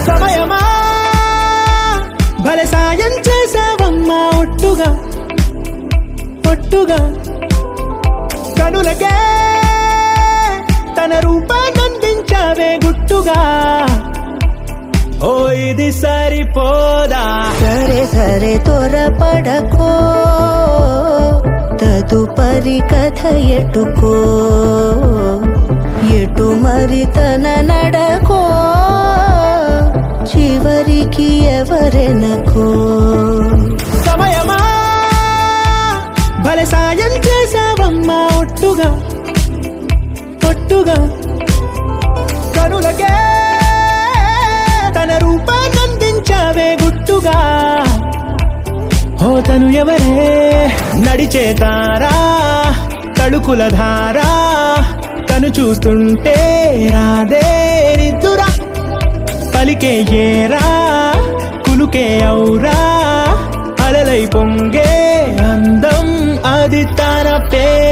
సమయమా భలే సాయం చేసావమ్మా ఒట్టుగా ఒట్టుగా కనులకే తన రూపాన్నందించావే గుట్టుగా ఓ ఇది సరిపోదా సరే సరే త్వరపడకో తదుపరి కథ ఎటుకో ఎటు మరి తన నడకో చివరికి ఎవరెనకో సమయమా భలే సాయం చేసావమ్మా ఒట్టుగా ఒట్టుగా కనులకే తన రూపాన్నందించావే గుట్టుగా ఓ తను ఎవరే నడిచే తారా తడుకుల ధారా తను చూస్తుంటే రాదే నిద్దురా పలికే ఏరా కులుకే ఔరా అలలై పొంగే అందం అది తన పేరు